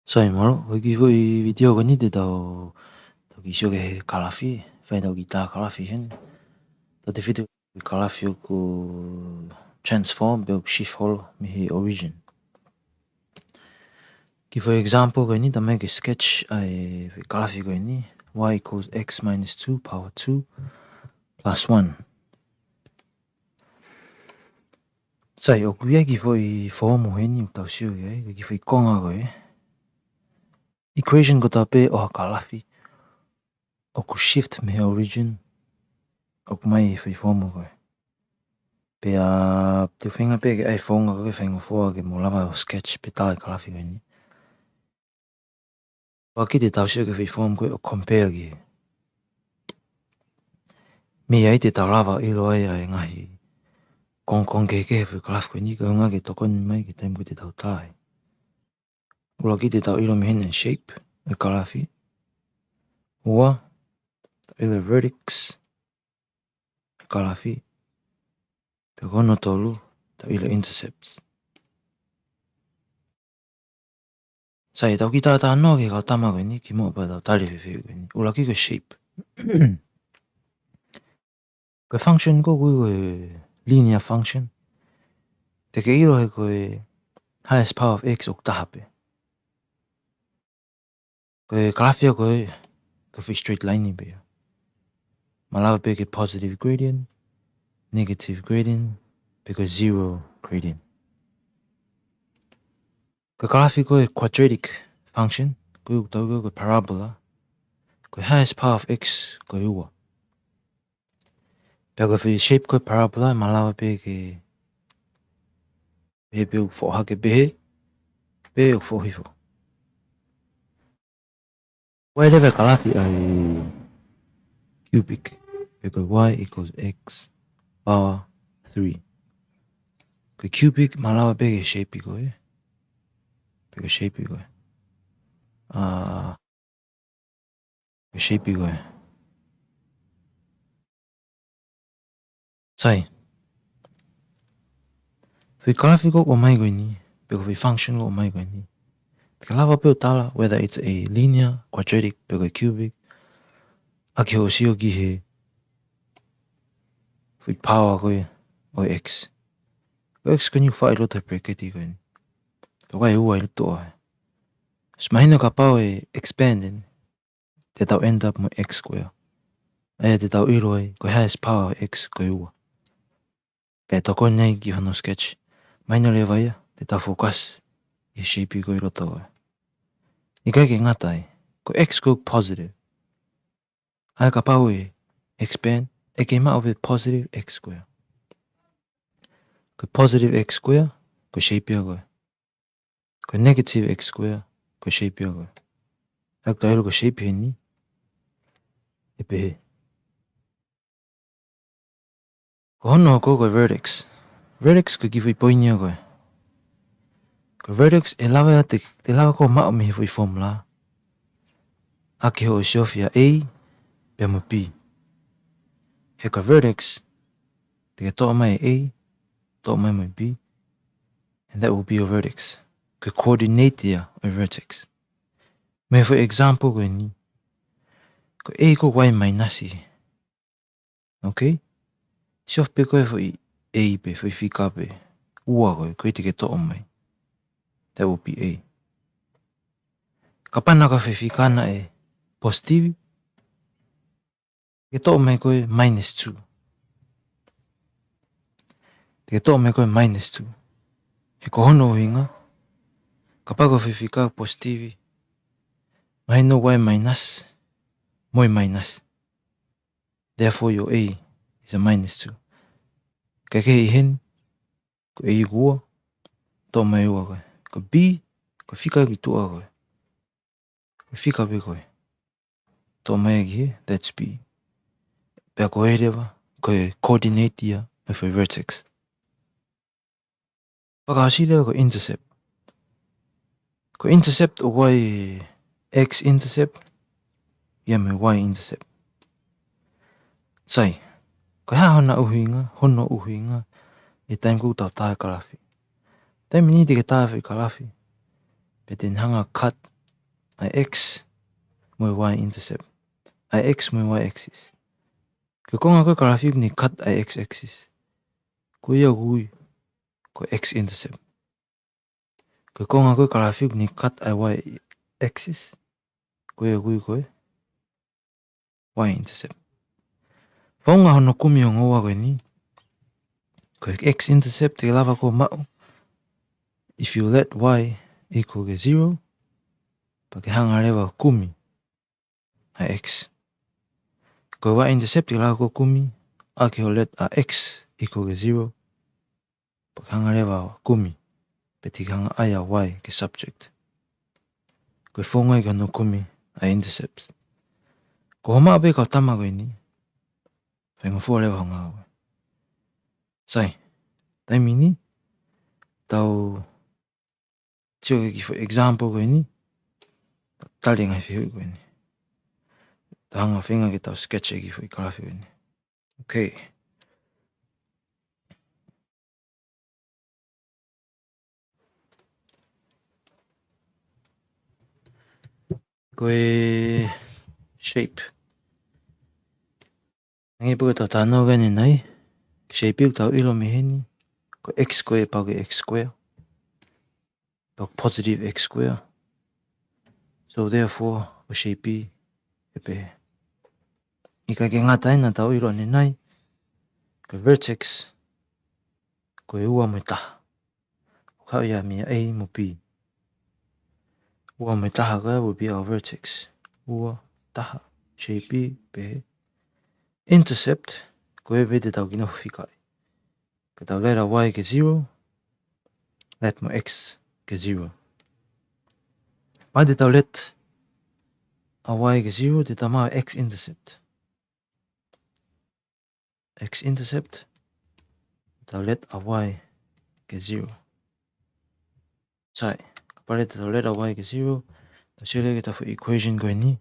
Sai moro, hoki hui video gani te tau ki shoge kalafi, fai tau gita kalafi hen. Tau te video kalafi ku transform be shift holo mihi origin. Ki for example gani ta make a sketch ai kalafi gani y equals x minus 2 power 2 plus 1. Sai o kuia ki foi form hen tau sio ki foi konga go equation ko ta pe o kalafi. O ku shift mihi origin. O ku mai foi form go. Pe a te whenga pe ke ai whonga ke whenga whoa ke mo lava o sketch pe tae kalafi wani. Wa ki te tau sio ke whi form koe o compare ki. Me ai te tau lava ilo ai ai ngahi. Kong ke whi kalafi koe ni ka unga ke tokon mai ke taimu te tau tae. Ula ki te tau ilo mihene shape e kalafi. Ua, ilo vertex e kalafi. Pe kono tolu, tau ilo intercepts. Sai tau ki tā no ke kau tama koe ni ki mo pa tau tari whi koe ni. Ula ki ko shape. Koe function ko koe linear function. Te ke ilo he koe highest power of x o tahape. Koe kalafia koe whi straight line ni bea. Malawa pe ke positive gradient, negative gradient, pe koe zero gradient. Koe kalafi koe quadratic function, koe tau koe parabola. Koe highest power of x koe ua. Pea koe whi shape koe parabola, malawa pe ke behe pe uk hake behe, pe uk hifo. Wai lewe kalafi ai cubic. Pe koe y equals x power 3. Koe cubic malawa pe ke shape koe. Pe koe shape koe. Pe shape koe. Sai. Whi kalafi ko o mai koe ni. Pe koe whi function ko o mai koe ni. Te lava pe o tala, whether it's a linear, quadratic, pe koe cubic. Aki ho sio ki he whi power koe o x. O x koe ni wha ilota preketi koe ni. Pe wai ua iluto oe. Smahino ka pao e expanding. Te tau end up mo x square. Aia te tau ilo ai, koe highest power x koe ua. Kei toko nei ki hono sketch. Mahino le vaia, te tau focus i shape koe roto oe. I kai ke ngatai, ko x koe positive. Aia ka pao e expand, e ke mao pe positive x square. Ko positive x square, ko shape koe. Ko negative x square, ko shape koe. Aia ka ilo ko shape ni, e pehe. Ko hono ko koe vertex. Vertex ko ki whi poinia koe. Ko vertex e lawa te lawa ko mao mihi whi formula. Ake ho siofia A, pe mo B. He ko vertex, te ke toa mai A, toa mai mo B. And that will be your vertex. Ko coordinate ia o vertex. Me for example koe ni. Ko A ko y minus i. Okay? Siof pe koe fo i A pe, fo i fika pe. Ua koe te ke toa mai. That will be A. Kapana ka fika na e positive. Ke toa mai koe minus 2. Te ke toa mai koe minus 2. He ko hono hinga. Kapaka fika positive. Mai no y minus. Moi minus. Therefore your A is a minus 2. Kaya ke hen. Ko A gua. Toa mai ua koe. Ko B. Ko fika ki tua koe. Ko fika pe koe. Toa mai ki he. That's B. Pea ko e rewa. Ko e coordinate ia. Me for vertex. Paka hasi lewa ko intercept. Ko intercept o y x intercept. Ia me y intercept. Sai. Ko hea hono uhinga. E time ko tau tae kalafi. Time ni te ke tae whi kalafi. Pe te hanga cut x moi y intercept x moi y axis ke konga ko graphic ni cut x axis ko ya gui ko x intercept ke konga ko graphic ni cut y axis ko ya gui ko y intercept fonga hono kumi ngo wa ni ko x intercept te lava ko ma if you let y equal to 0 pake hanga lewa kumi x ko y intercept te lava ko kumi ake ho let x equal to 0 pake hanga lewa kumi peti hanga aya y ke subject ko fonga ga no kumi intercepts ko ma be ka tama ko ni fenga fo lewa hanga sai tai mini tau tio ki for example ko ni tali ngai fi ko ni tanga finga ki tau sketch ki for graphic ni okay ko shape ngai pu ta tano ga ni nai shape tau ilo mi heni ko x square pa x square pa positive x square so therefore ko shape epe ika ke ngata ina tau ilo ni nai ko vertex ko ua mo ta ka ya mi a mo b ua mo ta ga will be our vertex ua ta shape pe intercept ko e vede tau kina fika ko tau lera y ke 0 let mo x ke 0 ma de tau let a y ke 0 de tau x intercept tau let a y ke 0 sai pare tau let a y ke 0 tau sele ke tau for equation ko ni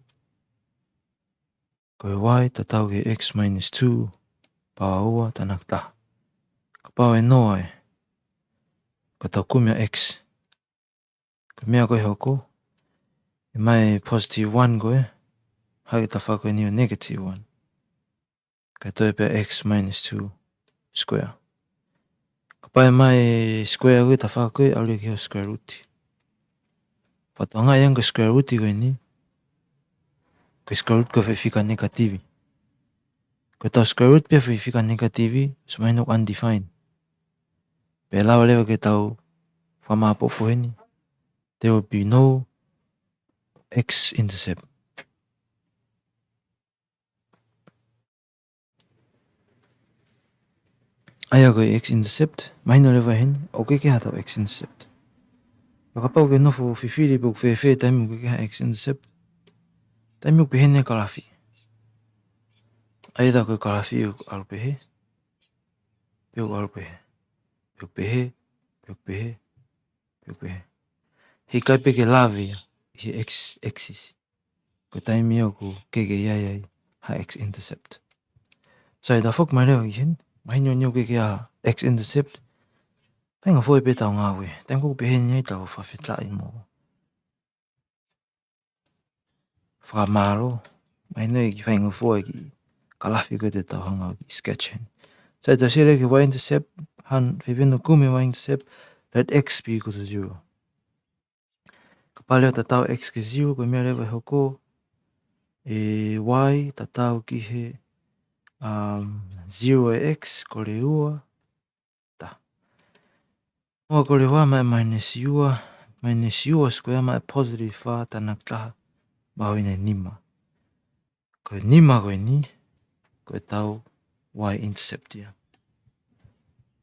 ko y tau ke x minus 2 pa ua tanak ta pa e no ai ko tau kumia x ko mea ko hoko e mai positive 1 ko e hai ta fa ko ni negative 1 ka to e pe x minus 2 square ko pa e mai square ko ta fa ko e ale ke square root pa to nga yang square root ko ni ko square root ko fe fika negative ko ta square root pe fe fika negative so mai no undefined pe la le ke tau fa ma po po ni there will be no x intercept aya ko x intercept mai no lewa hen okay ke hata x intercept baka pau ke no fo fifili bu fe time ke x intercept time pe hen ne kalafi aya da ko kalafi al pe he pe he kai pe ke lavi he x axis ko time yo ko ke ya ha x intercept sai da fok mai lewa hen mai no ke x intercept penga foi pe tau nga we tem ko pe hen nei tau fa fitla mo fra malo mai nei ki penga foi ki kala fi ko te tau hanga ki sketch sai ta sele ki y intercept han fi no kumi y intercept let x be equal to 0 kapale ta tau x ke 0 ko me le hoko e y ta tau ki he 0 x ko le ua ua ko le wa mai minus u square mai positive fa tanak ta ba ina nima ko nima ko ni ko tau y intercept ya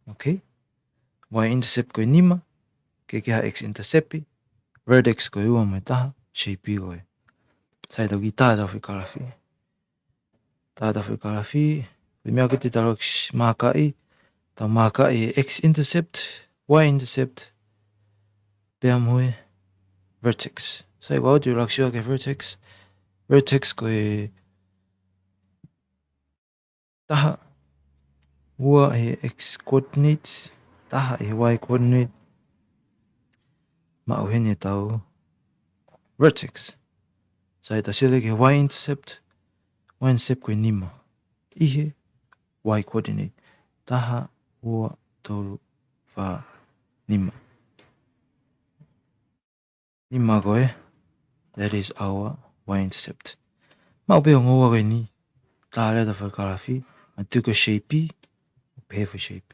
okay y intercept ko nima ke ha x intercept vertex ko ua mai ta shape ko sai to kita da fi kalafi me ko te talo makai ta makai x intercept y intercept pe amoe vertex sai wa du laksio ke vertex ko taha ua x coordinates taha y coordinate ma o hene tau vertex Sa ita sila ke y-intercept ko nima. Ihe y-coordinate. Taha, ua, tolu, fa, nima. Nima koe, that is our y-intercept. Mau peo ngoa koe ni, taha lea ta whakarafi, ma tuka shape, pehe for shape.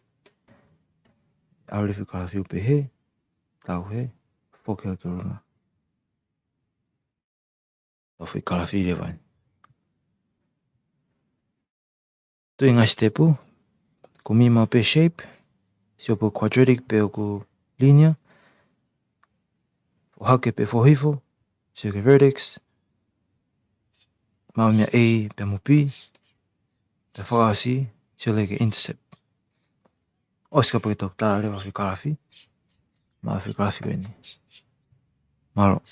Aure whakarafi pehe, tau he, whokea ke runga. Tau whakarafi le vai. Tui ngai stepu, ko mi mau pe shape, sio po quadratic pe o ko linear, o hake pe fohifo, sio ke vertex, mau mea A pe mo P, pe whakasi, sio le ke intercept. Oska po ke tok tā rewa whakarafi, maa whakarafi koe ni. Maro.